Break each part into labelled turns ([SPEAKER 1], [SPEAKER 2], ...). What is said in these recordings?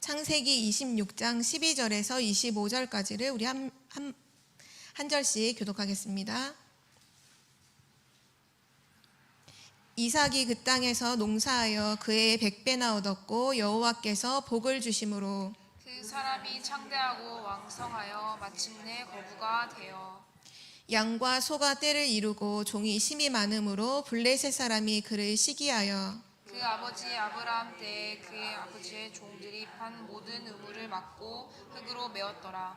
[SPEAKER 1] 창세기 26장 12절에서 25절까지를 우리 한 절씩 교독하겠습니다. 이삭이 그 땅에서 농사하여 그의 100배나 얻었고 여호와께서 복을 주심으로
[SPEAKER 2] 그 사람이 창대하고 왕성하여 마침내 거부가 되어
[SPEAKER 1] 양과 소가 떼를 이루고 종이 심이 많음으로 블레셋 사람이 그를 시기하여
[SPEAKER 2] 그 아버지 아브라함 때에 그의 아버지의 종들이 판 모든 우물을 막고 흙으로 메웠더라.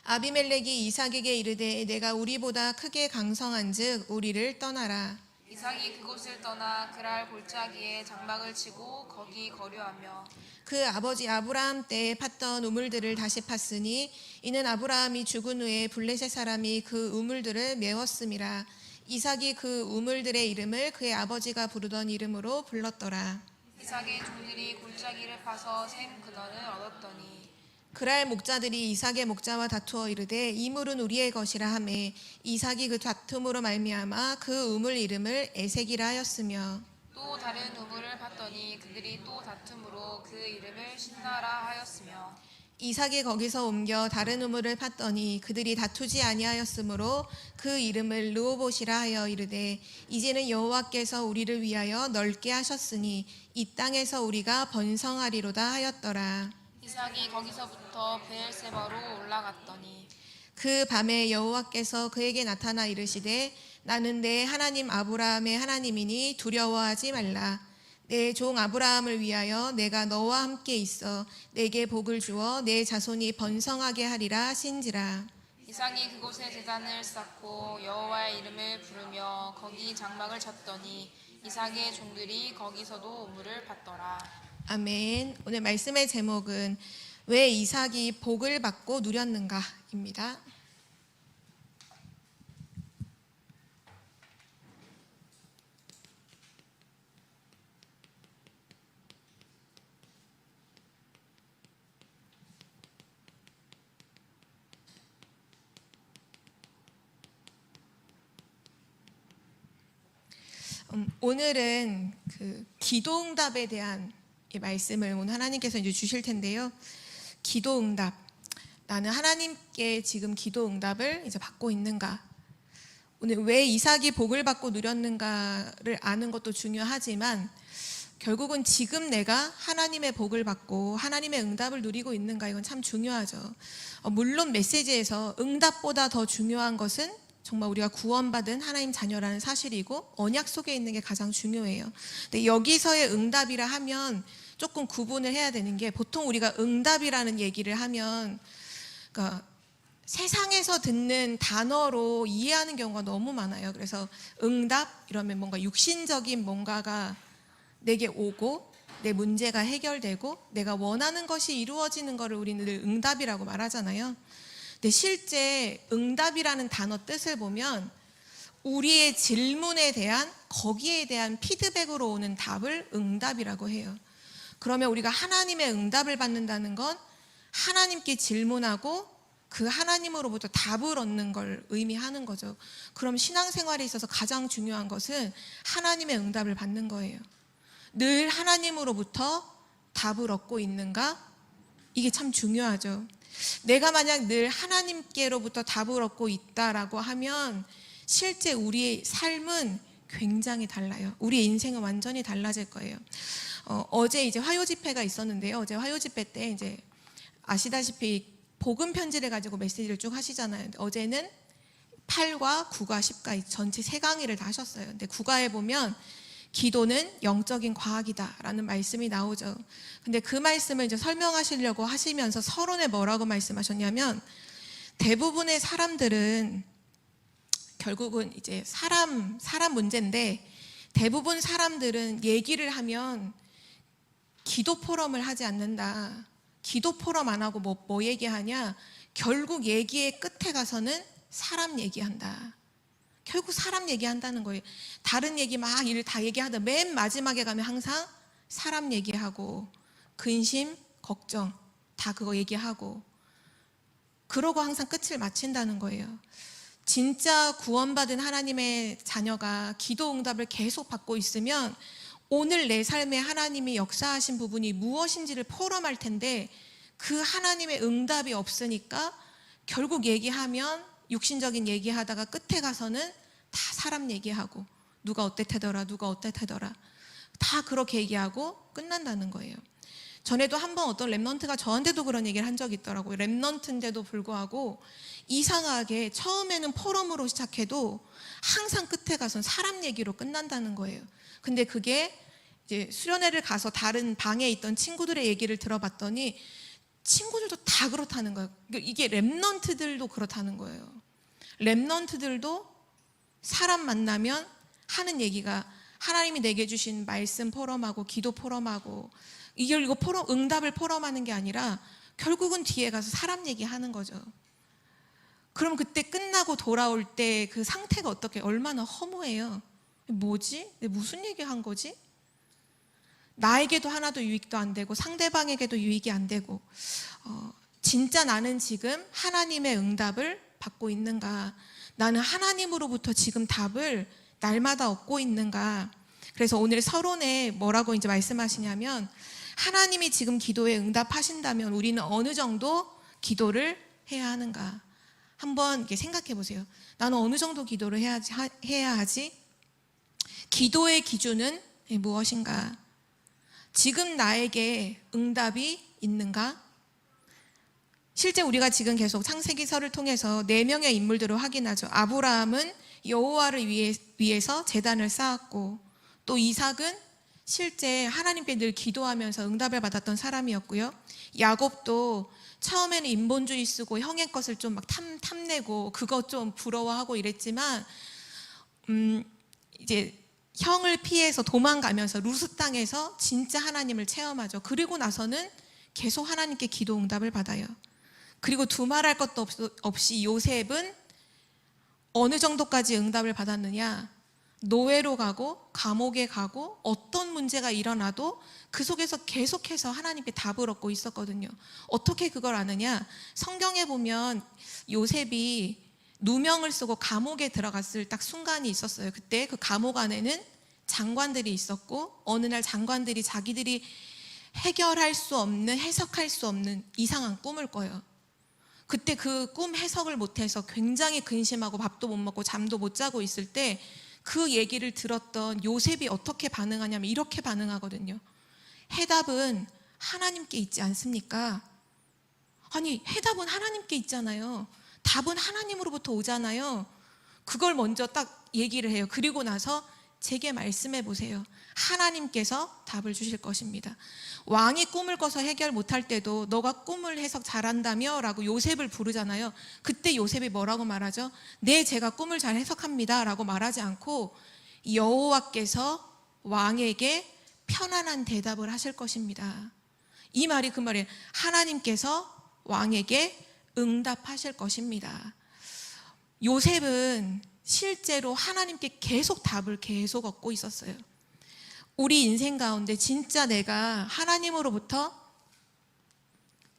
[SPEAKER 1] 아비멜렉이 이삭에게 이르되 내가 우리보다 크게 강성한즉 우리를 떠나라.
[SPEAKER 2] 이삭이 그곳을 떠나 그랄 골짜기에 장막을 치고 거기 거류하며
[SPEAKER 1] 그 아버지 아브라함 때에 팠던 우물들을 다시 팠으니 이는 아브라함이 죽은 후에 블레셋 사람이 그 우물들을 메웠음이라. 이삭이 그 우물들의 이름을 그의 아버지가 부르던 이름으로 불렀더라.
[SPEAKER 2] 이삭의 종들이 골짜기를 파서 샘 근원을 얻었더니
[SPEAKER 1] 그랄 목자들이 이삭의 목자와 다투어 이르되 이 물은 우리의 것이라 하매 이삭이 그 다툼으로 말미암아 그 우물 이름을 에색이라 하였으며
[SPEAKER 2] 또 다른 우물을 팠더니 그들이 또 다툼으로 그 이름을 신나라 하였으며
[SPEAKER 1] 이삭이 거기서 옮겨 다른 우물을 팠더니 그들이 다투지 아니하였으므로 그 이름을 르호봇이라 하여 이르되 이제는 여호와께서 우리를 위하여 넓게 하셨으니 이 땅에서 우리가 번성하리로다 하였더라.
[SPEAKER 2] 이삭이 거기서부터 베엘세바로 올라갔더니
[SPEAKER 1] 그 밤에 여호와께서 그에게 나타나 이르시되 나는 내 하나님 아브라함의 하나님이니 두려워하지 말라. 내 종 아브라함을 위하여 내가 너와 함께 있어 내게 복을 주어 내 자손이 번성하게 하리라 하신지라.
[SPEAKER 2] 이삭이 그곳에 제단을 쌓고 여호와의 이름을 부르며 거기 장막을 쳤더니 이삭의 종들이 거기서도 우물을 팠더라.
[SPEAKER 1] 아멘. 오늘 말씀의 제목은 왜 이삭이 복을 받고 누렸는가입니다. 오늘은 그 기도응답에 대한 이 말씀을 오늘 하나님께서 이제 주실 텐데요. 기도응답. 나는 하나님께 지금 기도응답을 이제 받고 있는가? 오늘 왜 이삭이 복을 받고 누렸는가를 아는 것도 중요하지만 결국은 지금 내가 하나님의 복을 받고 하나님의 응답을 누리고 있는가? 이건 참 중요하죠. 물론 메시지에서 응답보다 더 중요한 것은 정말 우리가 구원받은 하나님 자녀라는 사실이고 언약 속에 있는 게 가장 중요해요. 근데 여기서의 응답이라 하면 조금 구분을 해야 되는 게 보통 우리가 응답이라는 얘기를 하면 그러니까 세상에서 듣는 단어로 이해하는 경우가 너무 많아요. 그래서 응답 이러면 뭔가 육신적인 뭔가가 내게 오고 내 문제가 해결되고 내가 원하는 것이 이루어지는 것을 우리는 늘 응답이라고 말하잖아요. 근데 실제 응답이라는 단어 뜻을 보면 우리의 질문에 대한 거기에 대한 피드백으로 오는 답을 응답이라고 해요. 그러면 우리가 하나님의 응답을 받는다는 건 하나님께 질문하고 그 하나님으로부터 답을 얻는 걸 의미하는 거죠. 그럼 신앙생활에 있어서 가장 중요한 것은 하나님의 응답을 받는 거예요. 늘 하나님으로부터 답을 얻고 있는가? 이게 참 중요하죠. 내가 만약 늘 하나님께로부터 답을 얻고 있다라고 하면 실제 우리의 삶은 굉장히 달라요. 우리의 인생은 완전히 달라질 거예요. 어제 이제 화요 집회가 있었는데요. 어제 화요 집회 때 이제 아시다시피 복음 편지를 가지고 메시지를 쭉 하시잖아요. 어제는 8과 9과 10과 전체 3강의를 다 하셨어요. 근데 9가에 보면 기도는 영적인 과학이다라는 말씀이 나오죠. 근데 그 말씀을 이제 설명하시려고 하시면서 서론에 뭐라고 말씀하셨냐면 대부분의 사람들은 결국은 이제 사람 문제인데 대부분 사람들은 얘기를 하면 기도 포럼을 하지 않는다. 기도 포럼 안 하고 뭐 얘기하냐? 결국 얘기의 끝에 가서는 사람 얘기한다. 결국 사람 얘기한다는 거예요. 다른 얘기 막 일 다 얘기하다 맨 마지막에 가면 항상 사람 얘기하고 근심, 걱정 다 그거 얘기하고 그러고 항상 끝을 마친다는 거예요. 진짜 구원받은 하나님의 자녀가 기도 응답을 계속 받고 있으면 오늘 내 삶에 하나님이 역사하신 부분이 무엇인지를 포럼할 텐데 그 하나님의 응답이 없으니까 결국 얘기하면 육신적인 얘기하다가 끝에 가서는 다 사람 얘기하고 누가 어땠다더라 누가 어땠다더라 다 그렇게 얘기하고 끝난다는 거예요. 전에도 한번 어떤 랩넌트가 저한테도 그런 얘기를 한 적이 있더라고요. 랩넌트인데도 불구하고 이상하게 처음에는 포럼으로 시작해도 항상 끝에 가서는 사람 얘기로 끝난다는 거예요. 근데 그게 이제 수련회를 가서 다른 방에 있던 친구들의 얘기를 들어봤더니 친구들도 다 그렇다는 거예요. 이게 랩넌트들도 그렇다는 거예요. 랩넌트들도 사람 만나면 하는 얘기가 하나님이 내게 주신 말씀 포럼하고 기도 포럼하고 이거 포럼, 응답을 포럼하는 게 아니라 결국은 뒤에 가서 사람 얘기하는 거죠. 그럼 그때 끝나고 돌아올 때 그 상태가 어떻게 얼마나 허무해요. 뭐지? 무슨 얘기한 거지? 나에게도 하나도 유익도 안 되고 상대방에게도 유익이 안 되고 진짜 나는 지금 하나님의 응답을 받고 있는가? 나는 하나님으로부터 지금 답을 날마다 얻고 있는가? 그래서 오늘 서론에 뭐라고 이제 말씀하시냐면 하나님이 지금 기도에 응답하신다면 우리는 어느 정도 기도를 해야 하는가? 한번 이렇게 생각해 보세요. 나는 어느 정도 기도를 해야 하지? 기도의 기준은 무엇인가? 지금 나에게 응답이 있는가? 실제 우리가 지금 계속 창세기서를 통해서 4명의 인물들을 확인하죠. 아브라함은 여호와를 위해서 제단을 쌓았고 또 이삭은 실제 하나님께 늘 기도하면서 응답을 받았던 사람이었고요. 야곱도 처음에는 인본주의 쓰고 형의 것을 좀 막 탐내고 그거 좀 부러워하고 이랬지만 이제 형을 피해서 도망가면서 루스 땅에서 진짜 하나님을 체험하죠. 그리고 나서는 계속 하나님께 기도 응답을 받아요. 그리고 두말할 것도 없이 요셉은 어느 정도까지 응답을 받았느냐? 노예로 가고 감옥에 가고 어떤 문제가 일어나도 그 속에서 계속해서 하나님께 답을 얻고 있었거든요. 어떻게 그걸 아느냐? 성경에 보면 요셉이 누명을 쓰고 감옥에 들어갔을 딱 순간이 있었어요. 그때 그 감옥 안에는 장관들이 있었고 어느 날 장관들이 자기들이 해결할 수 없는 해석할 수 없는 이상한 꿈을 꿔요. 그때 그 꿈 해석을 못해서 굉장히 근심하고 밥도 못 먹고 잠도 못 자고 있을 때 그 얘기를 들었던 요셉이 어떻게 반응하냐면 이렇게 반응하거든요. 해답은 하나님께 있지 않습니까? 아니 해답은 하나님께 있잖아요. 답은 하나님으로부터 오잖아요. 그걸 먼저 딱 얘기를 해요. 그리고 나서 제게 말씀해 보세요. 하나님께서 답을 주실 것입니다. 왕이 꿈을 꿔서 해결 못할 때도 너가 꿈을 해석 잘한다며 라고 요셉을 부르잖아요. 그때 요셉이 뭐라고 말하죠? 네, 제가 꿈을 잘 해석합니다 라고 말하지 않고 여호와께서 왕에게 편안한 대답을 하실 것입니다. 이 말이 그 말이에요. 하나님께서 왕에게 응답하실 것입니다. 요셉은 실제로 하나님께 계속 답을 계속 얻고 있었어요. 우리 인생 가운데 진짜 내가 하나님으로부터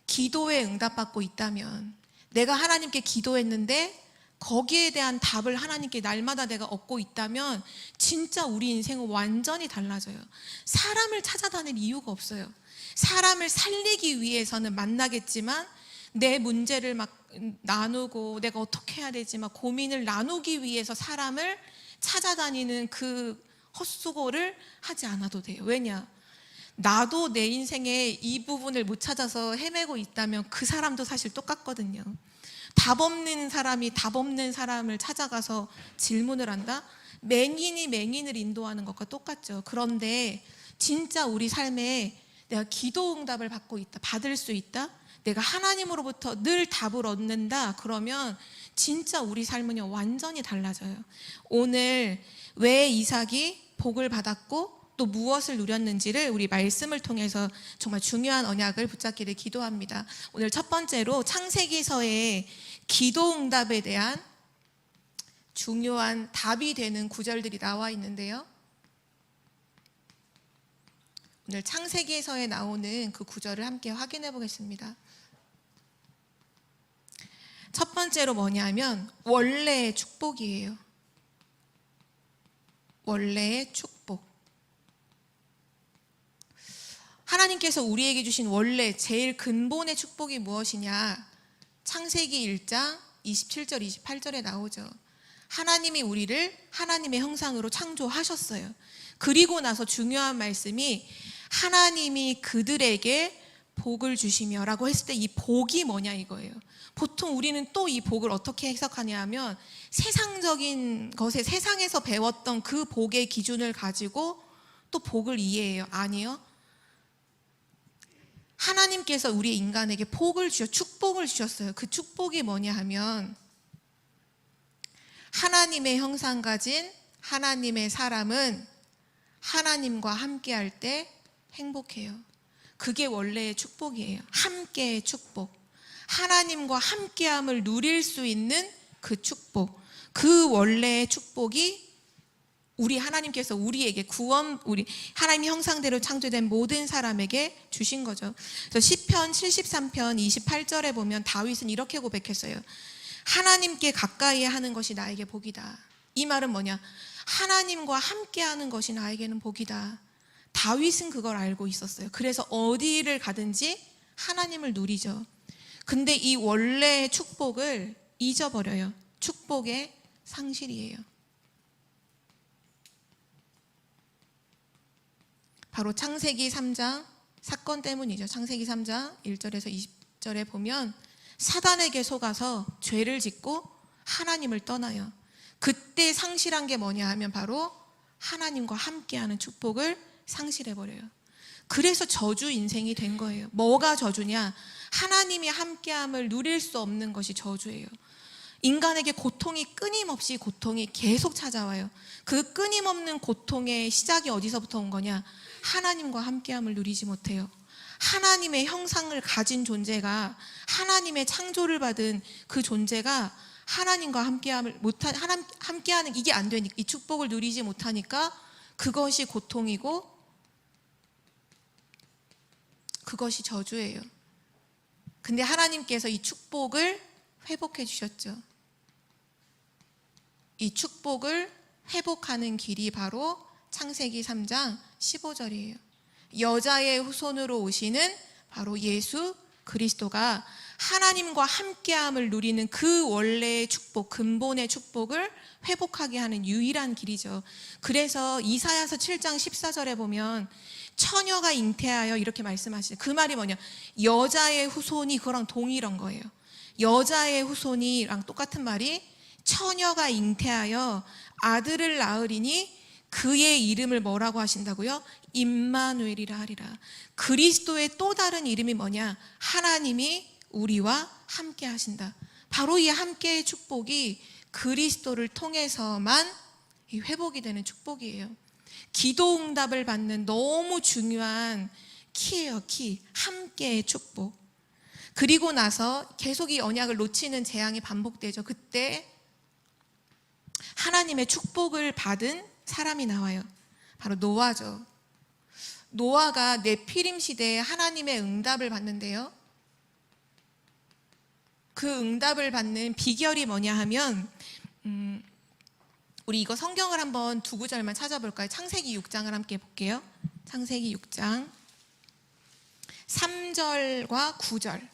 [SPEAKER 1] 기도에 응답받고 있다면 내가 하나님께 기도했는데 거기에 대한 답을 하나님께 날마다 내가 얻고 있다면 진짜 우리 인생은 완전히 달라져요. 사람을 찾아다닐 이유가 없어요. 사람을 살리기 위해서는 만나겠지만 내 문제를 막 나누고 내가 어떻게 해야 되지 막 고민을 나누기 위해서 사람을 찾아다니는 그 헛수고를 하지 않아도 돼요. 왜냐? 나도 내 인생에 이 부분을 못 찾아서 헤매고 있다면 그 사람도 사실 똑같거든요. 답 없는 사람이 답 없는 사람을 찾아가서 질문을 한다? 맹인이 맹인을 인도하는 것과 똑같죠. 그런데 진짜 우리 삶에 내가 기도 응답을 받고 있다, 받을 수 있다? 내가 하나님으로부터 늘 답을 얻는다? 그러면 진짜 우리 삶은요 완전히 달라져요. 오늘 왜 이삭이 복을 받았고 또 무엇을 누렸는지를 우리 말씀을 통해서 정말 중요한 언약을 붙잡기를 기도합니다. 오늘 첫 번째로 창세기서의 기도 응답에 대한 중요한 답이 되는 구절들이 나와 있는데요. 오늘 창세기서에 나오는 그 구절을 함께 확인해 보겠습니다. 첫 번째로 뭐냐면 원래의 축복이에요. 원래의 축복. 하나님께서 우리에게 주신 원래 제일 근본의 축복이 무엇이냐? 창세기 1장 27절 28절에 나오죠. 하나님이 우리를 하나님의 형상으로 창조하셨어요. 그리고 나서 중요한 말씀이 하나님이 그들에게 복을 주시며 라고 했을 때 이 복이 뭐냐 이거예요. 보통 우리는 또 이 복을 어떻게 해석하냐 하면 세상적인 것에 세상에서 배웠던 그 복의 기준을 가지고 또 복을 이해해요. 아니요. 하나님께서 우리 인간에게 복을 주셔 축복을 주셨어요. 그 축복이 뭐냐 하면 하나님의 형상 가진 하나님의 사람은 하나님과 함께할 때 행복해요. 그게 원래의 축복이에요. 함께의 축복. 하나님과 함께함을 누릴 수 있는 그 축복. 그 원래의 축복이 우리 하나님께서 우리에게 우리 하나님의 형상대로 창조된 모든 사람에게 주신 거죠. 그래서 시편 73편 28절에 보면 다윗은 이렇게 고백했어요. 하나님께 가까이 하는 것이 나에게 복이다. 이 말은 뭐냐? 하나님과 함께하는 것이 나에게는 복이다. 다윗은 그걸 알고 있었어요. 그래서 어디를 가든지 하나님을 누리죠. 근데 이 원래의 축복을 잊어버려요. 축복의 상실이에요. 바로 창세기 3장 사건 때문이죠. 창세기 3장 1절에서 20절에 보면 사단에게 속아서 죄를 짓고 하나님을 떠나요. 그때 상실한 게 뭐냐 하면 바로 하나님과 함께하는 축복을 상실해버려요. 그래서 저주 인생이 된 거예요. 뭐가 저주냐? 하나님이 함께함을 누릴 수 없는 것이 저주예요. 인간에게 끊임없이 고통이 계속 찾아와요. 그 끊임없는 고통의 시작이 어디서부터 온 거냐? 하나님과 함께함을 누리지 못해요. 하나님의 형상을 가진 존재가, 하나님의 창조를 받은 그 존재가 하나님과 함께하는 이게 안 되니까, 이 축복을 누리지 못하니까 그것이 고통이고 그것이 저주예요. 근데 하나님께서 이 축복을 회복해 주셨죠. 이 축복을 회복하는 길이 바로 창세기 3장 15절이에요. 여자의 후손으로 오시는 바로 예수 그리스도가 하나님과 함께함을 누리는 그 원래의 축복, 근본의 축복을 회복하게 하는 유일한 길이죠. 그래서 이사야서 7장 14절에 보면 처녀가 잉태하여 이렇게 말씀하시죠. 그 말이 뭐냐? 여자의 후손이 그거랑 동일한 거예요. 여자의 후손이랑 똑같은 말이 처녀가 잉태하여 아들을 낳으리니 그의 이름을 뭐라고 하신다고요? 임마누엘이라 하리라. 그리스도의 또 다른 이름이 뭐냐? 하나님이 우리와 함께 하신다. 바로 이 함께의 축복이 그리스도를 통해서만 이 회복이 되는 축복이에요. 기도 응답을 받는 너무 중요한 키예요. 키. 함께의 축복. 그리고 나서 계속 이 언약을 놓치는 재앙이 반복되죠. 그때 하나님의 축복을 받은 사람이 나와요. 바로 노아죠. 노아가 네피림 시대에 하나님의 응답을 받는데요. 그 응답을 받는 비결이 뭐냐 하면 우리 이거 성경을 한번 두 구절만 찾아볼까요? 창세기 6장을 함께 볼게요. 창세기 6장 3절과 9절.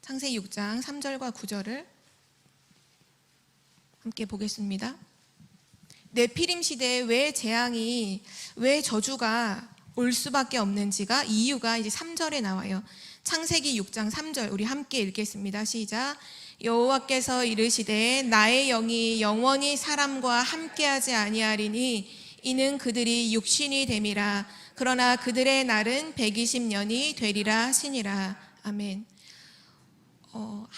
[SPEAKER 1] 창세기 6장 3절과 9절을 함께 보겠습니다. 네피림 시대에 왜 저주가 올 수밖에 없는지가 이유가 이제 3절에 나와요. 창세기 6장 3절 우리 함께 읽겠습니다. 시작. 여호와께서 이르시되 나의 영이 영원히 사람과 함께하지 아니하리니 이는 그들이 육신이 됨이라. 그러나 그들의 날은 120년이 되리라 하시니라. 아멘.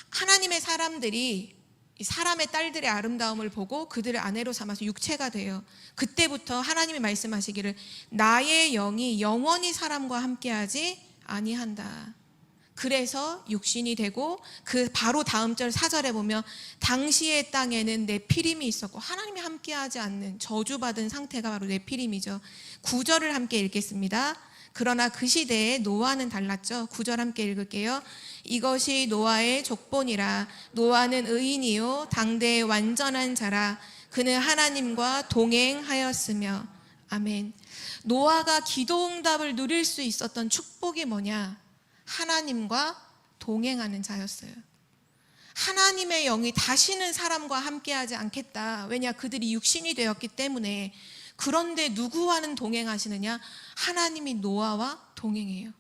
[SPEAKER 1] 하나님의 사람들이 사람의 딸들의 아름다움을 보고 그들을 아내로 삼아서 육체가 돼요. 그때부터 하나님이 말씀하시기를 나의 영이 영원히 사람과 함께하지 아니한다. 그래서 육신이 되고 그 바로 다음 절 4절에 보면 당시의 땅에는 네피림이 있었고 하나님이 함께하지 않는 저주받은 상태가 바로 네피림이죠. 9절을 함께 읽겠습니다. 그러나 그 시대에 노아는 달랐죠. 9절 함께 읽을게요. 이것이 노아의 족본이라. 노아는 의인이요 당대의 완전한 자라. 그는 하나님과 동행하였으며. 아멘. 노아가 기도응답을 누릴 수 있었던 축복이 뭐냐? 하나님과 동행하는 자였어요. 하나님의 영이 다시는 사람과 함께하지 않겠다. 왜냐? 그들이 육신이 되었기 때문에. 그런데 누구와는 동행하시느냐? 하나님이 노아와 동행해요.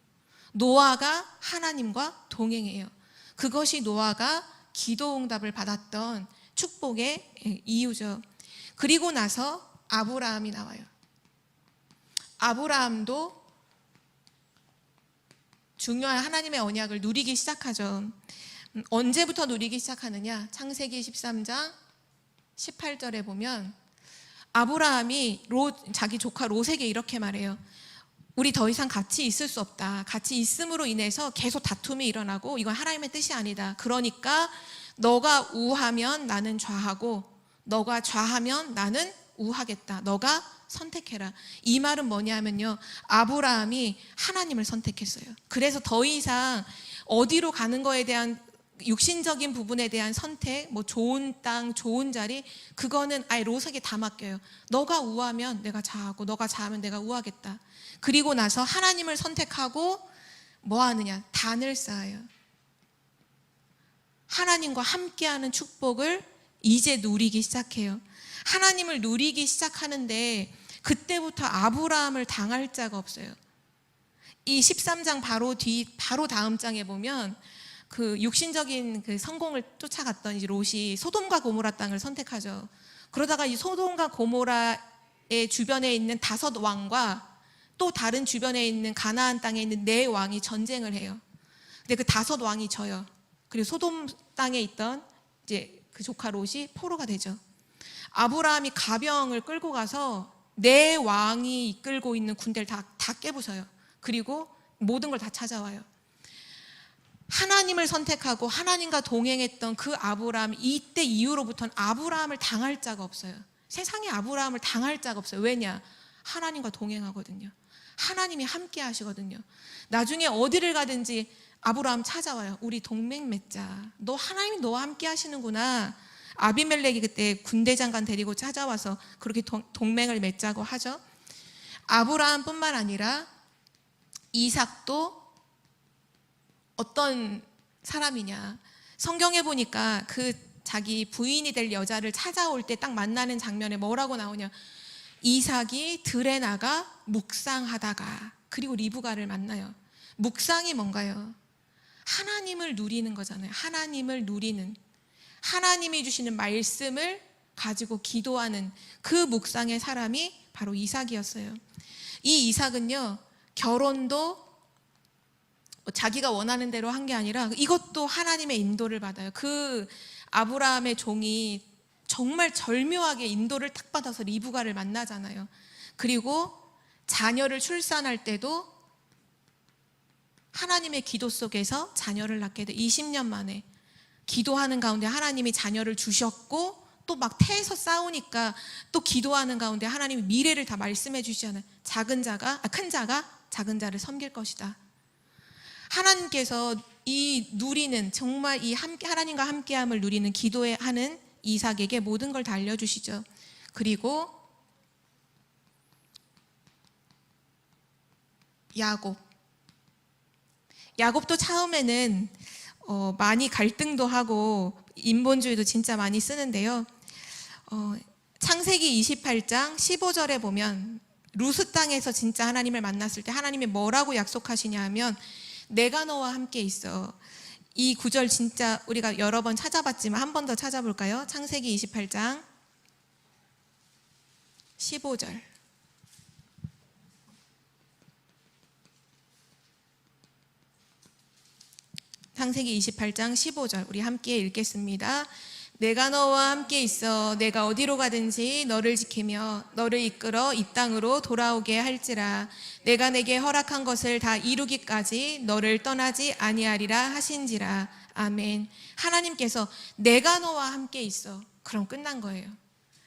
[SPEAKER 1] 노아가 하나님과 동행해요. 그것이 노아가 기도응답을 받았던 축복의 이유죠. 그리고 나서 아브라함이 나와요. 아브라함도 중요한 하나님의 언약을 누리기 시작하죠. 언제부터 누리기 시작하느냐? 창세기 13장 18절에 보면 아브라함이 자기 조카 롯에게 이렇게 말해요. 우리 더 이상 같이 있을 수 없다. 같이 있음으로 인해서 계속 다툼이 일어나고 이건 하나님의 뜻이 아니다. 그러니까 너가 우하면 나는 좌하고 너가 좌하면 나는 우하겠다. 너가 선택해라. 이 말은 뭐냐면요, 아브라함이 하나님을 선택했어요. 그래서 더 이상 어디로 가는 거에 대한 육신적인 부분에 대한 선택, 뭐 좋은 땅, 좋은 자리, 그거는 아예 롯에게 다 맡겨요. 너가 우하면 내가 좌하고 너가 좌하면 내가 우하겠다. 그리고 나서 하나님을 선택하고 뭐 하느냐? 단을 쌓아요. 하나님과 함께하는 축복을 이제 누리기 시작해요. 하나님을 누리기 시작하는데 그때부터 아브라함을 당할 자가 없어요. 이 13장 바로 다음 장에 보면 그 육신적인 그 성공을 쫓아갔던 이제 롯이 소돔과 고모라 땅을 선택하죠. 그러다가 이 소돔과 고모라의 주변에 있는 5 왕과 또 다른 주변에 있는 가나안 땅에 있는 4 왕이 전쟁을 해요. 근데 그 5 왕이 져요. 그리고 소돔 땅에 있던 이제 그 조카 롯이 포로가 되죠. 아브라함이 가병을 끌고 가서 4 왕이 이끌고 있는 군대를 다 깨부숴요. 그리고 모든 걸 다 찾아와요. 하나님을 선택하고 하나님과 동행했던 그 아브라함, 이때 이후로부터는 아브라함을 당할 자가 없어요. 세상에 아브라함을 당할 자가 없어요. 왜냐? 하나님과 동행하거든요. 하나님이 함께 하시거든요. 나중에 어디를 가든지 아브라함 찾아와요. 우리 동맹 맺자. 너 하나님이 너와 함께 하시는구나. 아비멜렉이 그때 군대장관 데리고 찾아와서 그렇게 동맹을 맺자고 하죠. 아브라함뿐만 아니라 이삭도 어떤 사람이냐? 성경에 보니까 그 자기 부인이 될 여자를 찾아올 때 딱 만나는 장면에 뭐라고 나오냐? 이삭이 들에 나가 묵상하다가, 그리고 리브가를 만나요. 묵상이 뭔가요? 하나님을 누리는 거잖아요. 하나님을 누리는, 하나님이 주시는 말씀을 가지고 기도하는 그 묵상의 사람이 바로 이삭이었어요. 이 이삭은요, 결혼도 자기가 원하는 대로 한 게 아니라 이것도 하나님의 인도를 받아요. 그 아브라함의 종이 정말 절묘하게 인도를 탁 받아서 리브가를 만나잖아요. 그리고 자녀를 출산할 때도 하나님의 기도 속에서 자녀를 낳게 돼. 20년 만에 기도하는 가운데 하나님이 자녀를 주셨고, 또 막 태에서 싸우니까 또 기도하는 가운데 하나님이 미래를 다 말씀해 주시잖아요. 큰 자가 작은 자를 섬길 것이다. 하나님께서 이 누리는, 정말 이 하나님과 함께함을 누리는 기도에 하는 이삭에게 모든 걸 다 알려주시죠. 그리고 야곱도 처음에는 많이 갈등도 하고 인본주의도 진짜 많이 쓰는데요. 창세기 28장 15절에 보면 루스 땅에서 진짜 하나님을 만났을 때 하나님이 뭐라고 약속하시냐 하면, 내가 너와 함께 있어. 이 구절 진짜 우리가 여러 번 찾아봤지만 한 번 더 찾아볼까요? 창세기 28장 15절. 창세기 28장 15절 우리 함께 읽겠습니다. 내가 너와 함께 있어. 내가 어디로 가든지 너를 지키며 너를 이끌어 이 땅으로 돌아오게 할지라. 내가 내게 허락한 것을 다 이루기까지 너를 떠나지 아니하리라 하신지라. 아멘. 하나님께서 내가 너와 함께 있어. 그럼 끝난 거예요.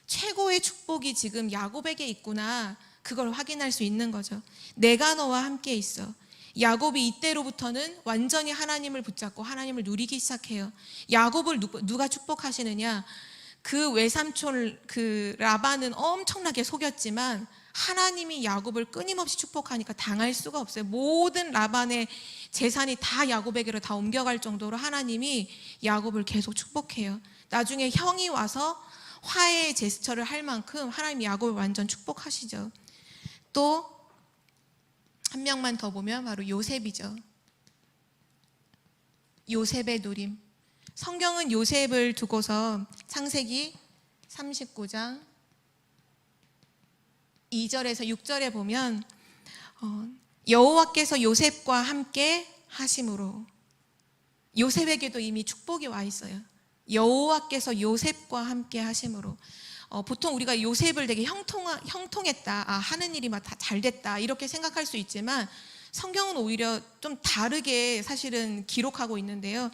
[SPEAKER 1] 최고의 축복이 지금 야곱에게 있구나. 그걸 확인할 수 있는 거죠. 내가 너와 함께 있어. 야곱이 이때로부터는 완전히 하나님을 붙잡고 하나님을 누리기 시작해요. 야곱을 누가 축복하시느냐? 그 외삼촌 그 라반은 엄청나게 속였지만 하나님이 야곱을 끊임없이 축복하니까 당할 수가 없어요. 모든 라반의 재산이 다 야곱에게로 다 옮겨갈 정도로 하나님이 야곱을 계속 축복해요. 나중에 형이 와서 화해의 제스처를 할 만큼 하나님이 야곱을 완전 축복하시죠. 또 한 명만 더 보면 바로 요셉이죠. 요셉의 누림. 성경은 요셉을 두고서 창세기 39장 2절에서 6절에 보면 여호와께서 요셉과 함께 하심으로, 요셉에게도 이미 축복이 와 있어요. 여호와께서 요셉과 함께 하심으로. 보통 우리가 요셉을 되게 형통했다, 하는 일이 막 다 잘됐다 이렇게 생각할 수 있지만 성경은 오히려 좀 다르게 사실은 기록하고 있는데요.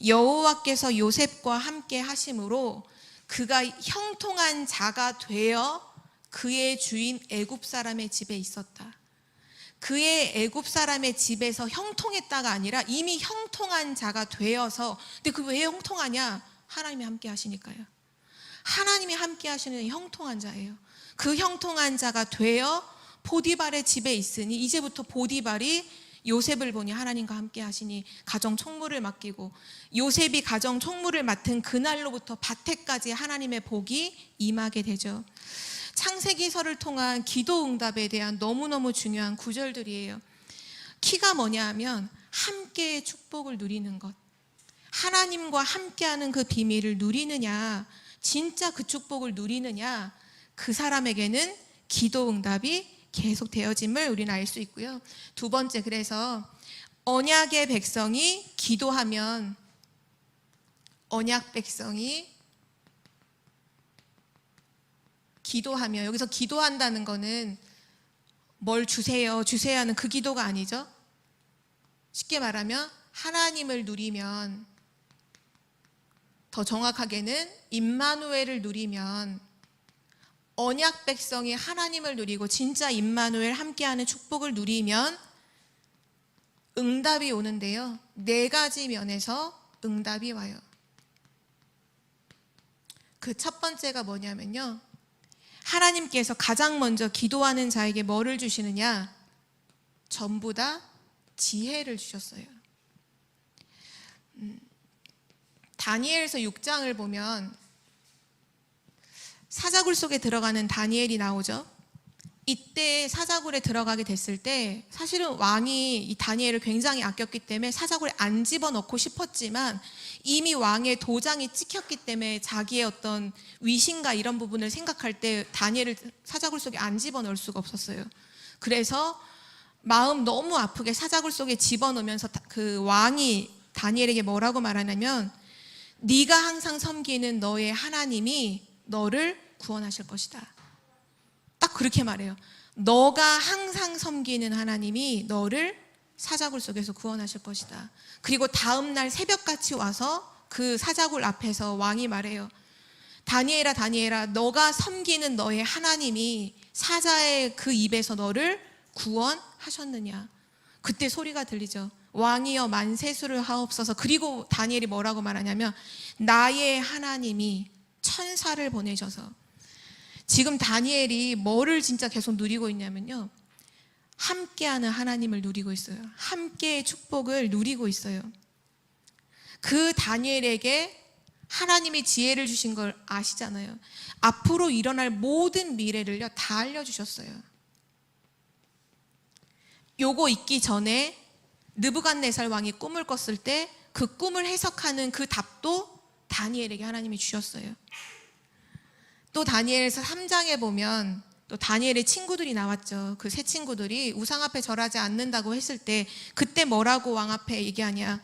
[SPEAKER 1] 여호와께서 요셉과 함께 하심으로 그가 형통한 자가 되어 그의 주인 애굽 사람의 집에 있었다. 그의 애굽 사람의 집에서 형통했다가 아니라 이미 형통한 자가 되어서. 근데 그 왜 형통하냐? 하나님이 함께 하시니까요. 하나님이 함께 하시는 형통한 자예요. 그 형통한 자가 되어 보디발의 집에 있으니 이제부터 보디발이 요셉을 보니 하나님과 함께 하시니 가정 총무를 맡기고, 요셉이 가정 총무를 맡은 그날로부터 밭에까지 하나님의 복이 임하게 되죠. 창세기서를 통한 기도 응답에 대한 너무너무 중요한 구절들이에요. 키가 뭐냐 하면 함께의 축복을 누리는 것. 하나님과 함께하는 그 비밀을 누리느냐, 진짜 그 축복을 누리느냐, 그 사람에게는 기도 응답이 계속 되어짐을 우리는 알 수 있고요. 두 번째, 그래서 언약의 백성이 기도하면, 언약 백성이 기도하며, 여기서 기도한다는 거는 뭘 주세요 하는 그 기도가 아니죠. 쉽게 말하면 하나님을 누리면, 더 정확하게는 임마누엘을 누리면, 언약 백성이 하나님을 누리고 진짜 임마누엘 함께하는 축복을 누리면 응답이 오는데요. 네 가지 면에서 응답이 와요. 그 첫 번째가 뭐냐면요, 하나님께서 가장 먼저 기도하는 자에게 뭐를 주시느냐? 전부 다 지혜를 주셨어요. 다니엘서 6장을 보면 사자굴 속에 들어가는 다니엘이 나오죠. 이때 사자굴에 들어가게 됐을 때 사실은 왕이 이 다니엘을 굉장히 아꼈기 때문에 사자굴에 안 집어넣고 싶었지만 이미 왕의 도장이 찍혔기 때문에 자기의 어떤 위신과 이런 부분을 생각할 때 다니엘을 사자굴 속에 안 집어넣을 수가 없었어요. 그래서 마음 너무 아프게 사자굴 속에 집어넣으면서 그 왕이 다니엘에게 뭐라고 말하냐면, 네가 항상 섬기는 너의 하나님이 너를 구원하실 것이다. 딱 그렇게 말해요. 너가 항상 섬기는 하나님이 너를 사자굴 속에서 구원하실 것이다. 그리고 다음날 새벽같이 와서 그 사자굴 앞에서 왕이 말해요. 다니엘아, 다니엘아, 너가 섬기는 너의 하나님이 사자의 그 입에서 너를 구원하셨느냐. 그때 소리가 들리죠. 왕이여 만세수를 하옵소서. 그리고 다니엘이 뭐라고 말하냐면, 나의 하나님이 천사를 보내셔서. 지금 다니엘이 뭐를 진짜 계속 누리고 있냐면요, 함께하는 하나님을 누리고 있어요. 함께의 축복을 누리고 있어요. 그 다니엘에게 하나님이 지혜를 주신 걸 아시잖아요. 앞으로 일어날 모든 미래를요 다 알려주셨어요. 요거 있기 전에 느부갓네살 왕이 꿈을 꿨을 때 그 꿈을 해석하는 그 답도 다니엘에게 하나님이 주셨어요. 또 다니엘서 3장에 보면 또 다니엘의 친구들이 나왔죠. 그 세 친구들이 우상 앞에 절하지 않는다고 했을 때 그때 뭐라고 왕 앞에 얘기하냐.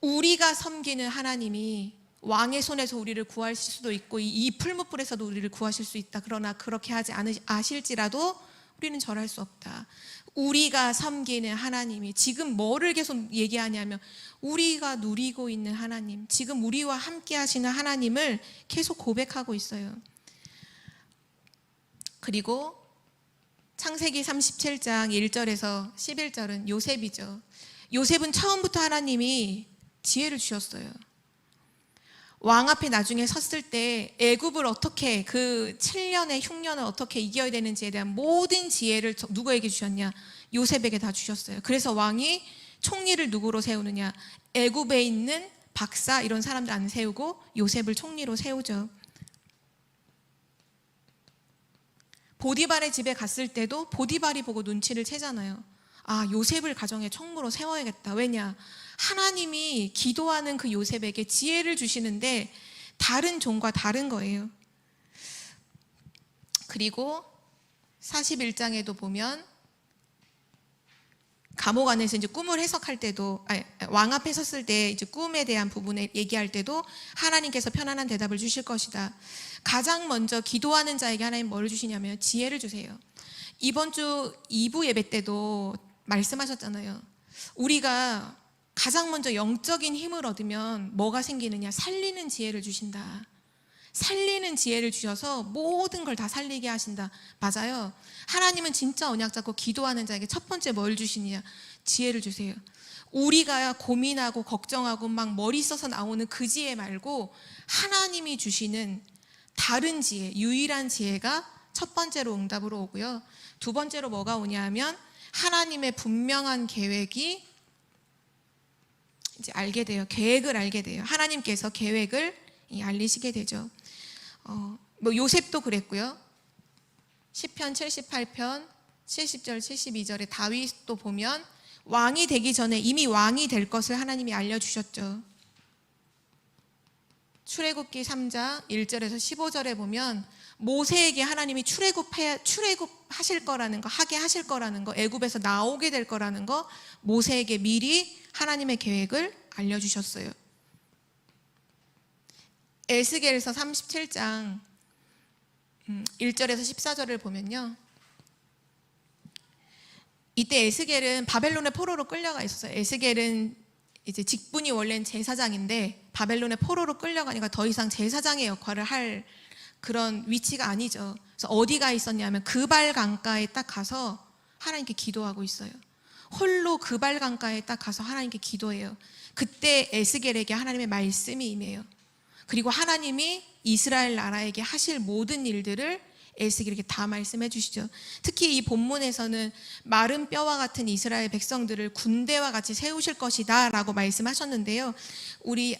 [SPEAKER 1] 우리가 섬기는 하나님이 왕의 손에서 우리를 구하실 수도 있고 이 풀무불에서도 우리를 구하실 수 있다. 그러나 그렇게 하지 아실지라도 우리는 절할 수 없다. 우리가 섬기는 하나님이, 지금 뭐를 계속 얘기하냐면 우리가 누리고 있는 하나님, 지금 우리와 함께 하시는 하나님을 계속 고백하고 있어요. 그리고 창세기 37장 1절에서 11절은 요셉이죠. 요셉은 처음부터 하나님이 지혜를 주셨어요. 왕 앞에 나중에 섰을 때 애굽을 어떻게 그 7년의 흉년을 어떻게 이겨야 되는지에 대한 모든 지혜를 누구에게 주셨냐? 요셉에게 다 주셨어요. 그래서 왕이 총리를 누구로 세우느냐? 애굽에 있는 박사 이런 사람들 안 세우고 요셉을 총리로 세우죠. 보디발의 집에 갔을 때도 보디발이 보고 눈치를 채잖아요. 아, 요셉을 가정의 총무로 세워야겠다. 왜냐? 하나님이 기도하는 그 요셉에게 지혜를 주시는데 다른 종과 다른 거예요. 그리고 41장에도 보면 감옥 안에서 이제 꿈을 해석할 때도, 왕 앞에 섰을 때 이제 꿈에 대한 부분에 얘기할 때도 하나님께서 편안한 대답을 주실 것이다. 가장 먼저 기도하는 자에게 하나님 뭘 주시냐면 지혜를 주세요. 이번 주 2부 예배 때도 말씀하셨잖아요. 우리가 가장 먼저 영적인 힘을 얻으면 뭐가 생기느냐? 살리는 지혜를 주신다. 살리는 지혜를 주셔서 모든 걸 다 살리게 하신다. 맞아요. 하나님은 진짜 언약 잡고 기도하는 자에게 첫 번째 뭘 주시느냐? 지혜를 주세요. 우리가 고민하고 걱정하고 막 머리 써서 나오는 그 지혜 말고 하나님이 주시는 다른 지혜, 유일한 지혜가 첫 번째로 응답으로 오고요. 두 번째로 뭐가 오냐 하면 하나님의 분명한 계획이 이제 알게 돼요. 계획을 알게 돼요. 하나님께서 계획을 알리시게 되죠. 뭐 요셉도 그랬고요. 시편 78편 70절 72절에 다윗도 보면 왕이 되기 전에 이미 왕이 될 것을 하나님이 알려주셨죠. 출애굽기 3장 1절에서 15절에 보면 모세에게 하나님이 출애굽하실 거라는 거, 하게 하실 거라는 거, 애굽에서 나오게 될 거라는 거 모세에게 미리 하나님의 계획을 알려주셨어요. 에스겔서 37장 1절에서 14절을 보면요, 이때 에스겔은 바벨론의 포로로 끌려가 있었어요. 에스겔은 이제 직분이 원래는 제사장인데 바벨론의 포로로 끌려가니까 더 이상 제사장의 역할을 할 그런 위치가 아니죠. 그래서 어디가 있었냐면 그발 강가에 딱 가서 하나님께 기도하고 있어요. 홀로 그발 강가에 딱 가서 하나님께 기도해요. 그때 에스겔에게 하나님의 말씀이 임해요. 그리고 하나님이 이스라엘 나라에게 하실 모든 일들을 에스겔에게 다 말씀해 주시죠. 특히 이 본문에서는 마른 뼈와 같은 이스라엘 백성들을 군대와 같이 세우실 것이다 라고 말씀하셨는데요, 우리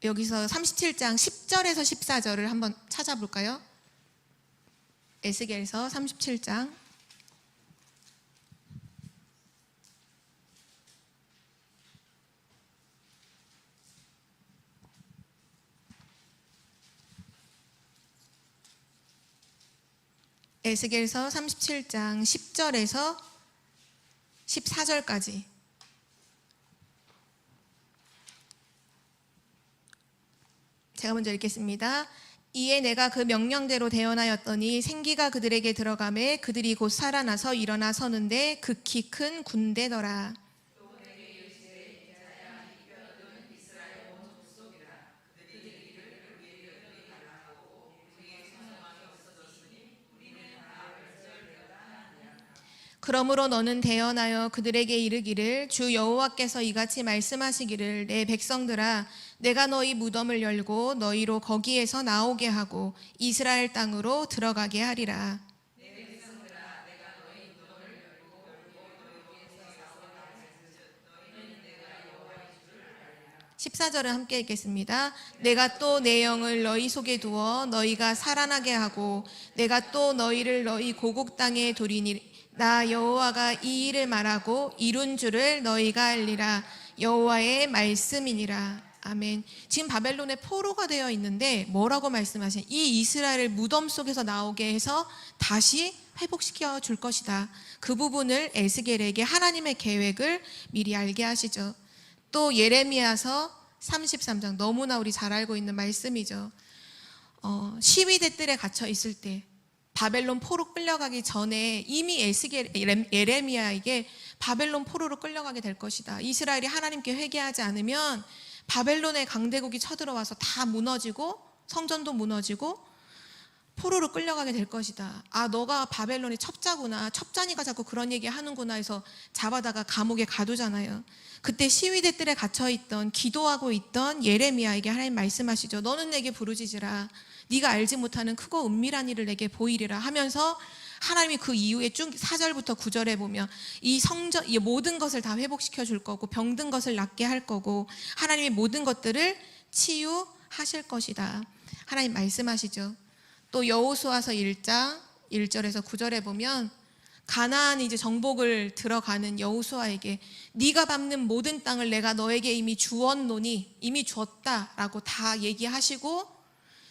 [SPEAKER 1] 여기서 37장 10절에서 14절을 한번 찾아볼까요? 에스겔서 37장 에스겔서 37장 10절에서 14절까지 제가 먼저 읽겠습니다. 이에 내가 그 명령대로 대언하였더니 생기가 그들에게 들어가매 그들이 곧 살아나서 일어나 서는데 극히 큰 군대더라. 그러므로 너는 대언하여 그들에게 이르기를 주 여호와께서 이같이 말씀하시기를 내 백성들아 내가 너희 무덤을 열고 너희로 거기에서 나오게 하고 이스라엘 땅으로 들어가게 하리라. 14절을 함께 읽겠습니다. 내가 또 내 영을 너희 속에 두어 너희가 살아나게 하고 내가 또 너희를 너희 고국 땅에 두리니 나 여호와가 이 일을 말하고 이룬 줄을 너희가 알리라. 여호와의 말씀이니라. 아멘. 지금 바벨론의 포로가 되어 있는데 뭐라고 말씀하신? 이 이스라엘을 무덤 속에서 나오게 해서 다시 회복시켜 줄 것이다. 그 부분을 에스겔에게 하나님의 계획을 미리 알게 하시죠. 또 예레미야서 33장 너무나 우리 잘 알고 있는 말씀이죠. 시위대 뜰에 갇혀 있을 때 바벨론 포로 끌려가기 전에 이미 예레미야에게 바벨론 포로로 끌려가게 될 것이다. 이스라엘이 하나님께 회개하지 않으면 바벨론의 강대국이 쳐들어와서 다 무너지고 성전도 무너지고 포로로 끌려가게 될 것이다. 아, 너가 바벨론의 첩자구나. 첩자니까 자꾸 그런 얘기 하는구나 해서 잡아다가 감옥에 가두잖아요. 그때 시위대 뜰에 갇혀있던, 기도하고 있던 예레미야에게 하나님 말씀하시죠. 너는 내게 부르짖으라. 네가 알지 못하는 크고 은밀한 일을 내게 보이리라 하면서 하나님이 그 이후에 쭉 4절부터 9절에 보면 이 성전, 이 모든 것을 다 회복시켜 줄 거고 병든 것을 낫게 할 거고 하나님의 모든 것들을 치유하실 것이다. 하나님 말씀하시죠. 또 여호수아서 1장 1절에서 9절에 보면 가나안 이제 정복을 들어가는 여호수아에게 네가 밟는 모든 땅을 내가 너에게 이미 주었노니, 이미 주었다라고 다 얘기하시고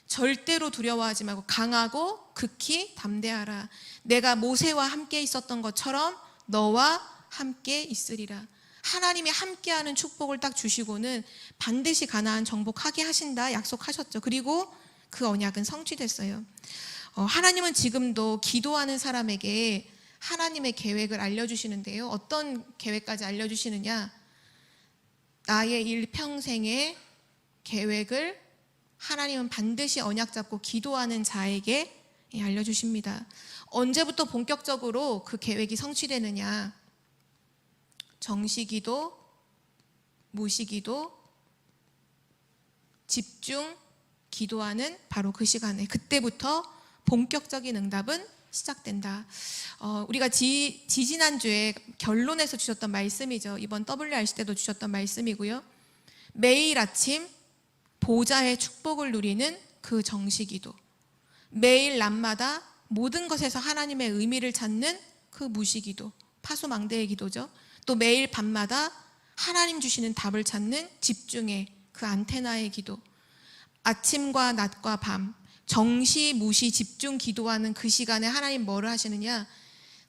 [SPEAKER 1] 절대로 두려워하지 말고 강하고 극히 담대하라. 내가 모세와 함께 있었던 것처럼 너와 함께 있으리라. 하나님이 함께하는 축복을 딱 주시고는 반드시 가나안 정복하게 하신다 약속하셨죠. 그리고 그 언약은 성취됐어요. 하나님은 지금도 기도하는 사람에게 하나님의 계획을 알려주시는데요. 어떤 계획까지 알려주시느냐? 나의 일평생의 계획을 하나님은 반드시 언약 잡고 기도하는 자에게 알려주십니다. 언제부터 본격적으로 그 계획이 성취되느냐? 정시기도, 무시기도, 집중 기도하는 바로 그 시간에, 그때부터 본격적인 응답은 시작된다. 우리가 지지난주에 결론에서 주셨던 말씀이죠. 이번 WRC 때도 주셨던 말씀이고요. 매일 아침 보좌의 축복을 누리는 그 정시기도, 매일 낮마다 모든 것에서 하나님의 의미를 찾는 그 무시기도, 파수망대의 기도죠. 또 매일 밤마다 하나님 주시는 답을 찾는 집중의 그 안테나의 기도, 아침과 낮과 밤 정시, 무시, 집중 기도하는 그 시간에 하나님 뭐를 하시느냐?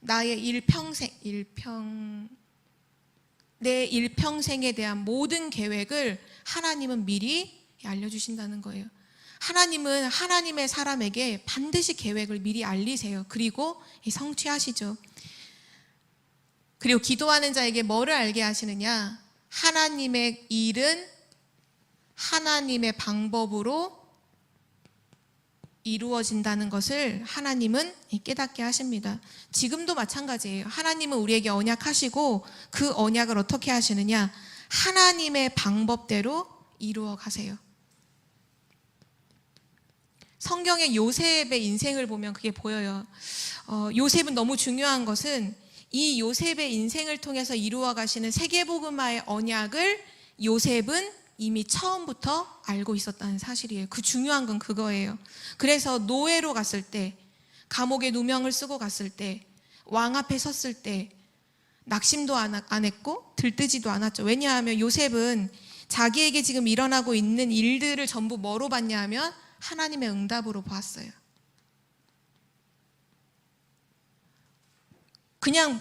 [SPEAKER 1] 나의 내 일평생에 대한 모든 계획을 하나님은 미리 알려주신다는 거예요. 하나님은 하나님의 사람에게 반드시 계획을 미리 알리세요. 그리고 성취하시죠. 그리고 기도하는 자에게 뭐를 알게 하시느냐? 하나님의 일은 하나님의 방법으로 이루어진다는 것을 하나님은 깨닫게 하십니다. 지금도 마찬가지예요. 하나님은 우리에게 언약하시고 그 언약을 어떻게 하시느냐? 하나님의 방법대로 이루어 가세요. 성경의 요셉의 인생을 보면 그게 보여요. 요셉은 너무 중요한 것은 이 요셉의 인생을 통해서 이루어 가시는 세계복음화의 언약을 요셉은 이미 처음부터 알고 있었다는 사실이에요. 그 중요한 건 그거예요. 그래서 노예로 갔을 때, 감옥에 누명을 쓰고 갔을 때, 왕 앞에 섰을 때 낙심도 안 했고 들뜨지도 않았죠. 왜냐하면 요셉은 자기에게 지금 일어나고 있는 일들을 전부 뭐로 봤냐 하면 하나님의 응답으로 봤어요. 그냥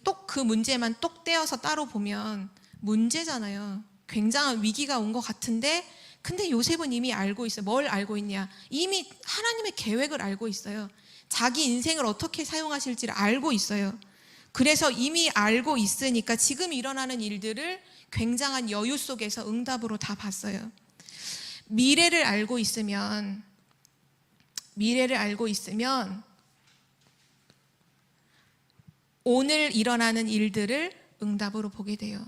[SPEAKER 1] 똑 그 문제만 똑 떼어서 따로 보면 문제잖아요. 굉장한 위기가 온 것 같은데, 근데 요셉은 이미 알고 있어요. 뭘 알고 있냐? 이미 하나님의 계획을 알고 있어요. 자기 인생을 어떻게 사용하실지를 알고 있어요. 그래서 이미 알고 있으니까 지금 일어나는 일들을 굉장한 여유 속에서 응답으로 다 봤어요. 미래를 알고 있으면 오늘 일어나는 일들을 응답으로 보게 돼요.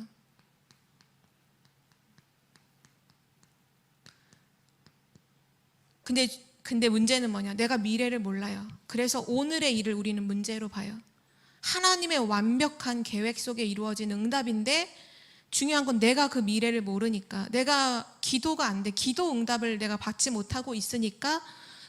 [SPEAKER 1] 근데 문제는 뭐냐? 내가 미래를 몰라요. 그래서 오늘의 일을 우리는 문제로 봐요. 하나님의 완벽한 계획 속에 이루어진 응답인데 중요한 건 내가 그 미래를 모르니까, 내가 기도가 안 돼, 기도 응답을 내가 받지 못하고 있으니까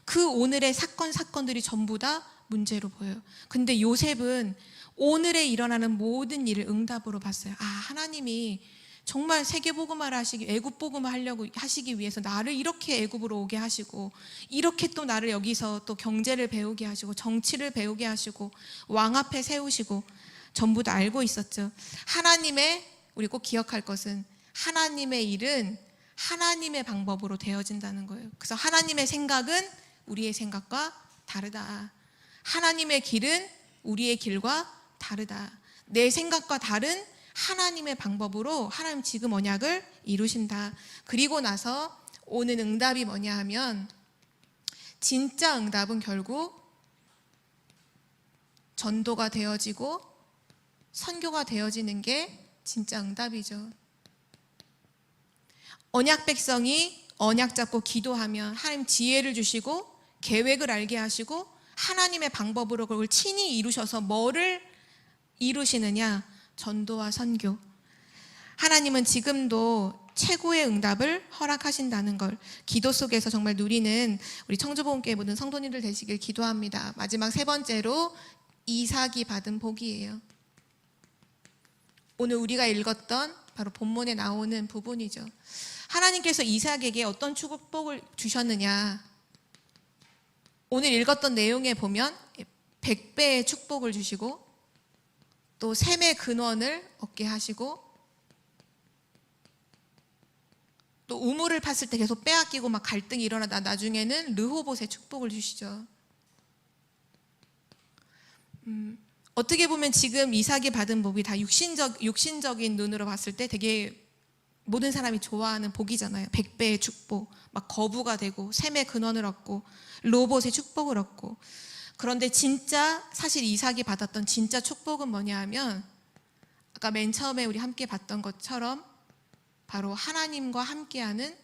[SPEAKER 1] 그 오늘의 사건들이 전부 다 문제로 보여요. 근데 요셉은 오늘에 일어나는 모든 일을 응답으로 봤어요. 아, 하나님이 정말 세계복음화를 하시기, 애굽복음화 하려고 하시기 위해서 나를 이렇게 애굽으로 오게 하시고, 이렇게 또 나를 여기서 또 경제를 배우게 하시고, 정치를 배우게 하시고, 왕 앞에 세우시고, 전부 다 알고 있었죠. 우리 꼭 기억할 것은 하나님의 일은 하나님의 방법으로 되어진다는 거예요. 그래서 하나님의 생각은 우리의 생각과 다르다. 하나님의 길은 우리의 길과 다르다. 내 생각과 다른 하나님의 방법으로 하나님 지금 언약을 이루신다. 그리고 나서 오는 응답이 뭐냐 하면 진짜 응답은 결국 전도가 되어지고 선교가 되어지는 게 진짜 응답이죠. 언약 백성이 언약 잡고 기도하면 하나님 지혜를 주시고 계획을 알게 하시고 하나님의 방법으로 그걸 친히 이루셔서 뭐를 이루시느냐? 전도와 선교. 하나님은 지금도 최고의 응답을 허락하신다는 걸 기도 속에서 정말 누리는 우리 청주복음교회 모든 성도님들 되시길 기도합니다. 마지막 세 번째로 이삭이 받은 복이에요. 오늘 우리가 읽었던 바로 본문에 나오는 부분이죠. 하나님께서 이삭에게 어떤 축복을 주셨느냐? 오늘 읽었던 내용에 보면 100배의 축복을 주시고 또 샘의 근원을 얻게 하시고 또 우물을 팠을 때 계속 빼앗기고 막 갈등이 일어나다 나중에는 르호봇의 축복을 주시죠. 어떻게 보면 지금 이삭이 받은 복이 다 육신적인 눈으로 봤을 때 되게 모든 사람이 좋아하는 복이잖아요. 100배의 축복, 막 거부가 되고 샘의 근원을 얻고 르호봇의 축복을 얻고. 그런데 진짜 사실 이삭이 받았던 진짜 축복은 뭐냐 하면 아까 맨 처음에 우리 함께 봤던 것처럼 바로 하나님과 함께하는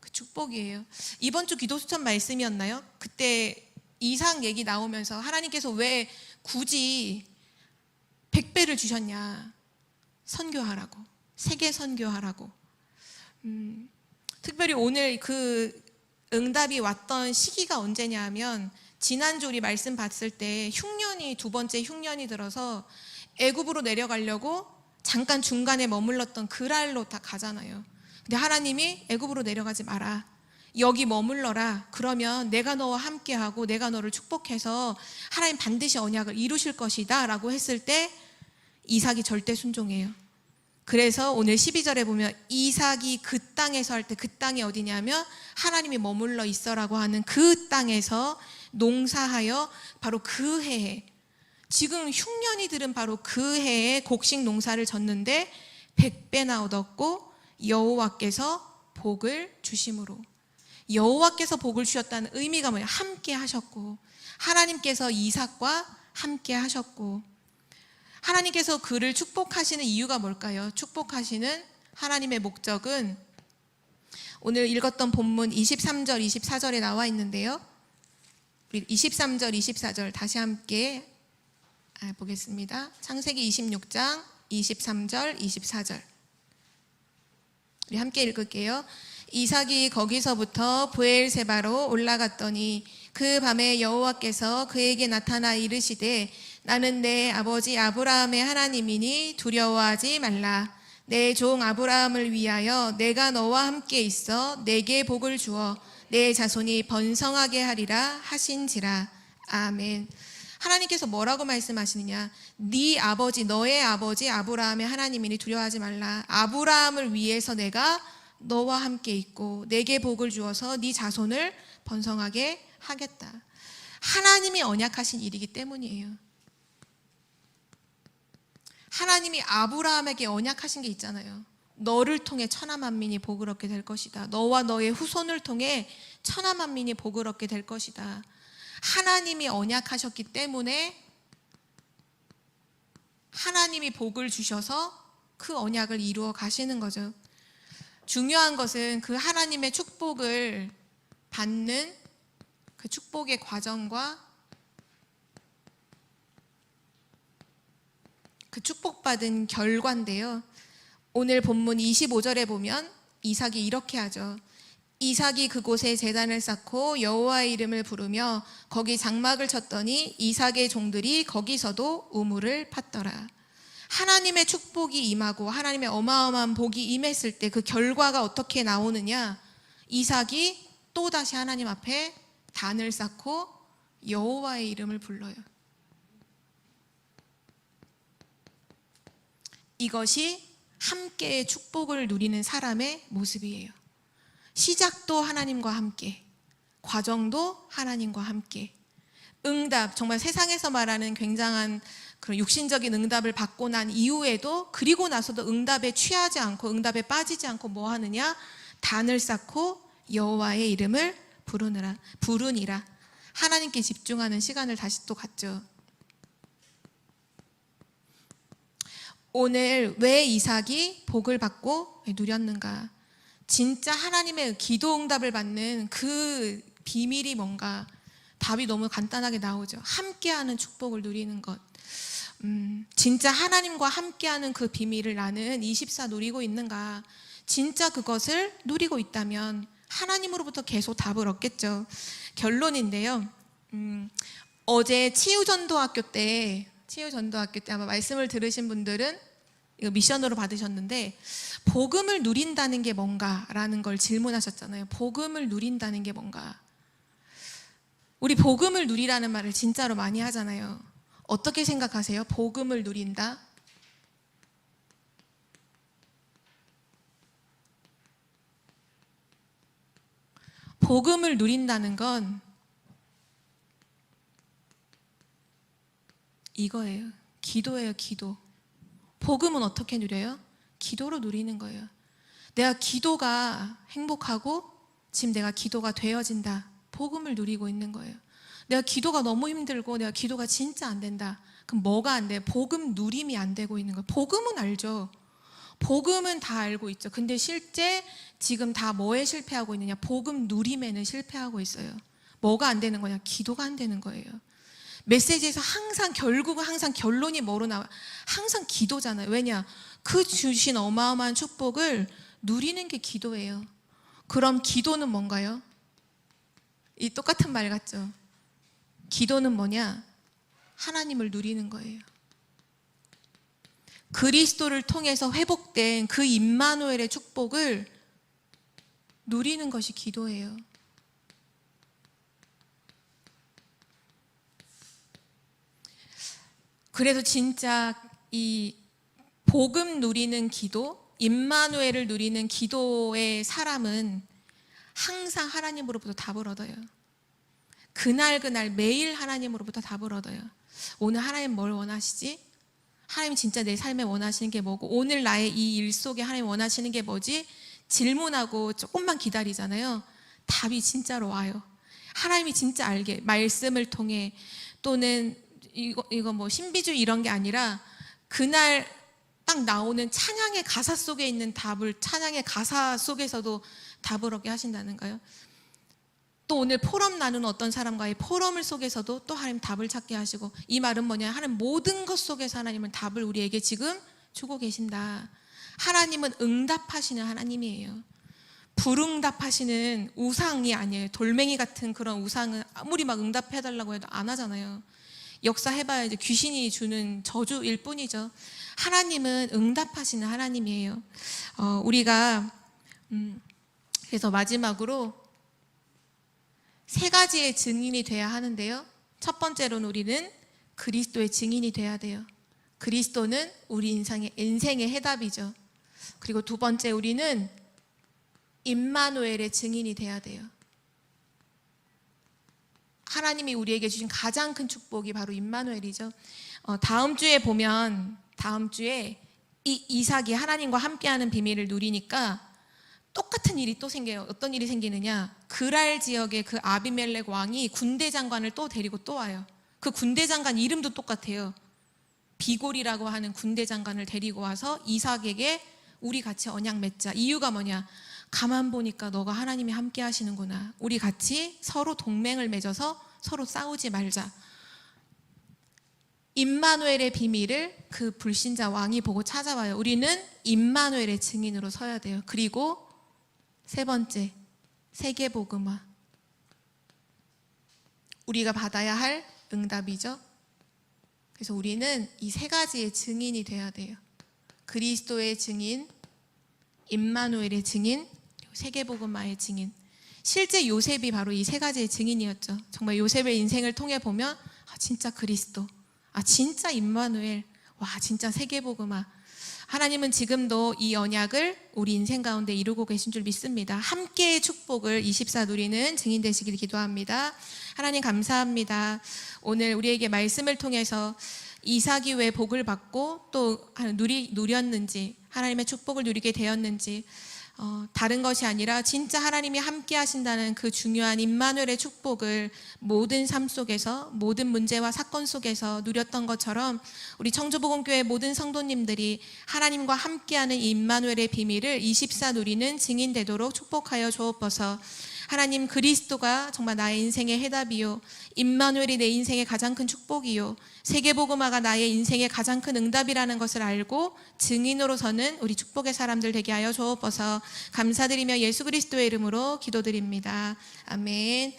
[SPEAKER 1] 그 축복이에요. 이번 주 기도 수천 말씀이었나요? 그때 이삭 얘기 나오면서 하나님께서 왜 굳이 100배를 주셨냐? 선교하라고, 세계 선교하라고. 특별히 오늘 그 응답이 왔던 시기가 언제냐 하면 지난주 우리 말씀 봤을 때 흉년이 두 번째 흉년이 들어서 애굽으로 내려가려고 잠깐 중간에 머물렀던 그랄로 다 가잖아요. 근데 하나님이 애굽으로 내려가지 마라. 여기 머물러라. 그러면 내가 너와 함께하고 내가 너를 축복해서 하나님 반드시 언약을 이루실 것이다 라고 했을 때 이삭이 절대 순종해요. 그래서 오늘 12절에 보면 이삭이 그 땅에서 할 때 그 땅이 어디냐면 하나님이 머물러 있어라고 하는 그 땅에서 농사하여 바로 그 해에 지금 흉년이들은 바로 그 해에 곡식 농사를 졌는데 100배나 얻었고 여호와께서 복을 주심으로. 여호와께서 복을 주셨다는 의미가 뭐냐? 함께 하셨고 하나님께서 이삭과 함께 하셨고 하나님께서 그를 축복하시는 이유가 뭘까요? 축복하시는 하나님의 목적은 오늘 읽었던 본문 23절 24절에 나와 있는데요. 23절 24절 다시 함께 보겠습니다. 창세기 26장 23절 24절 우리 함께 읽을게요. 이삭이 거기서부터 브엘세바로 올라갔더니 그 밤에 여호와께서 그에게 나타나 이르시되 나는 내 아버지 아브라함의 하나님이니 두려워하지 말라. 내 종 아브라함을 위하여 내가 너와 함께 있어 내게 복을 주어 내 자손이 번성하게 하리라 하신지라. 아멘. 하나님께서 뭐라고 말씀하시느냐? 네 아버지 너의 아버지 아브라함의 하나님이니 두려워하지 말라. 아브라함을 위해서 내가 너와 함께 있고 내게 복을 주어서 네 자손을 번성하게 하겠다. 하나님이 언약하신 일이기 때문이에요. 하나님이 아브라함에게 언약하신 게 있잖아요. 너를 통해 천하 만민이 복을 얻게 될 것이다. 너와 너의 후손을 통해 천하 만민이 복을 얻게 될 것이다. 하나님이 언약하셨기 때문에 하나님이 복을 주셔서 그 언약을 이루어 가시는 거죠. 중요한 것은 그 하나님의 축복을 받는 그 축복의 과정과 그 축복받은 결과인데요. 오늘 본문 25절에 보면 이삭이 이렇게 하죠. 이삭이 그곳에 제단을 쌓고 여호와의 이름을 부르며 거기 장막을 쳤더니 이삭의 종들이 거기서도 우물을 팠더라. 하나님의 축복이 임하고 하나님의 어마어마한 복이 임했을 때 그 결과가 어떻게 나오느냐? 이삭이 또다시 하나님 앞에 단을 쌓고 여호와의 이름을 불러요. 이것이 함께의 축복을 누리는 사람의 모습이에요. 시작도 하나님과 함께, 과정도 하나님과 함께. 응답, 정말 세상에서 말하는 굉장한 그런 육신적인 응답을 받고 난 이후에도 그리고 나서도 응답에 취하지 않고 응답에 빠지지 않고 뭐 하느냐? 단을 쌓고 여호와의 이름을 부르니라. 하나님께 집중하는 시간을 다시 또 갖죠. 오늘 왜 이삭이 복을 받고 누렸는가? 진짜 하나님의 기도 응답을 받는 그 비밀이 뭔가? 답이 너무 간단하게 나오죠. 함께하는 축복을 누리는 것. 진짜 하나님과 함께하는 그 비밀을 나는 24 누리고 있는가? 진짜 그것을 누리고 있다면 하나님으로부터 계속 답을 얻겠죠. 결론인데요. 어제 치유전도학교 때 아마 말씀을 들으신 분들은 이거 미션으로 받으셨는데, 복음을 누린다는 게 뭔가라는 걸 질문하셨잖아요. 복음을 누린다는 게 뭔가? 우리 복음을 누리라는 말을 진짜로 많이 하잖아요. 어떻게 생각하세요? 복음을 누린다? 복음을 누린다는 건 이거예요. 기도예요, 기도. 복음은 어떻게 누려요? 기도로 누리는 거예요. 내가 기도가 행복하고 지금 내가 기도가 되어진다. 복음을 누리고 있는 거예요. 내가 기도가 너무 힘들고 내가 기도가 진짜 안 된다. 그럼 뭐가 안 돼요? 복음 누림이 안 되고 있는 거예요. 복음은 알죠. 복음은 다 알고 있죠. 근데 실제 지금 다 뭐에 실패하고 있느냐? 복음 누림에는 실패하고 있어요. 뭐가 안 되는 거냐? 기도가 안 되는 거예요. 메시지에서 결국은 항상 결론이 뭐로 나와? 항상 기도잖아요. 왜냐? 그 주신 어마어마한 축복을 누리는 게 기도예요. 그럼 기도는 뭔가요? 이 똑같은 말 같죠? 기도는 뭐냐? 하나님을 누리는 거예요. 그리스도를 통해서 회복된 그 임마누엘의 축복을 누리는 것이 기도예요. 그래서 진짜 이 복음 누리는 기도, 임마누엘을 누리는 기도의 사람은 항상 하나님으로부터 답을 얻어요. 그날 매일 하나님으로부터 답을 얻어요. 오늘 하나님 뭘 원하시지? 하나님 진짜 내 삶에 원하시는 게 뭐고, 오늘 나의 이 일 속에 하나님 원하시는 게 뭐지? 질문하고 조금만 기다리잖아요. 답이 진짜로 와요. 하나님이 진짜 알게, 말씀을 통해, 또는 이거 뭐 신비주의 이런 게 아니라 그날 딱 나오는 찬양의 가사 속에 있는 답을 찬양의 가사 속에서도 답을 얻게 하신다는 거예요. 또 오늘 포럼 나누는 어떤 사람과의 포럼을 속에서도 또 하나님 답을 찾게 하시고, 이 말은 뭐냐? 하나님 모든 것 속에서 하나님은 답을 우리에게 지금 주고 계신다. 하나님은 응답하시는 하나님이에요. 불응답하시는 우상이 아니에요. 돌멩이 같은 그런 우상은 아무리 막 응답해달라고 해도 안 하잖아요. 역사해봐야 이제 귀신이 주는 저주일 뿐이죠. 하나님은 응답하시는 하나님이에요. 우리가 그래서 마지막으로 3가지의 증인이 돼야 하는데요. 첫 번째로는 우리는 그리스도의 증인이 돼야 돼요. 그리스도는 우리 인생의 해답이죠. 그리고 두 번째, 우리는 임마누엘의 증인이 돼야 돼요. 하나님이 우리에게 주신 가장 큰 축복이 바로 임마누엘이죠. 다음 주에 이 이삭이 하나님과 함께하는 비밀을 누리니까 똑같은 일이 또 생겨요. 어떤 일이 생기느냐? 그랄 지역의 그 아비멜렉 왕이 군대 장관을 또 데리고 또 와요. 그 군대 장관 이름도 똑같아요. 비골이라고 하는 군대 장관을 데리고 와서 이삭에게 우리 같이 언약 맺자. 이유가 뭐냐? 가만 보니까 너가 하나님이 함께 하시는구나. 우리 같이 서로 동맹을 맺어서 서로 싸우지 말자. 임마누엘의 비밀을 그 불신자 왕이 보고 찾아와요. 우리는 임마누엘의 증인으로 서야 돼요. 그리고 세 번째, 세계복음화. 우리가 받아야 할 응답이죠. 그래서 우리는 이 3가지의 증인이 돼야 돼요. 그리스도의 증인, 임마누엘의 증인, 세계복음화의 증인. 실제 요셉이 바로 이 3가지의 증인이었죠. 정말 요셉의 인생을 통해 보면 진짜 그리스도, 진짜 임마누엘, 진짜 세계복음화. 하나님은 지금도 이 언약을 우리 인생 가운데 이루고 계신 줄 믿습니다. 함께의 축복을 24 누리는 증인 되시길 기도합니다. 하나님 감사합니다. 오늘 우리에게 말씀을 통해서 이삭이 왜 복을 받고 또 누렸는지, 하나님의 축복을 누리게 되었는지, 다른 것이 아니라 진짜 하나님이 함께 하신다는 그 중요한 임마누엘의 축복을 모든 삶 속에서, 모든 문제와 사건 속에서 누렸던 것처럼 우리 청주복음교회 모든 성도님들이 하나님과 함께하는 이 임마누엘의 비밀을 24 누리는 증인 되도록 축복하여 주옵소서. 하나님, 그리스도가 정말 나의 인생의 해답이요, 임마누엘이 내 인생의 가장 큰 축복이요, 세계복음화가 나의 인생의 가장 큰 응답이라는 것을 알고 증인으로서는 우리 축복의 사람들 되게 하여 주옵소서. 감사드리며 예수 그리스도의 이름으로 기도드립니다. 아멘.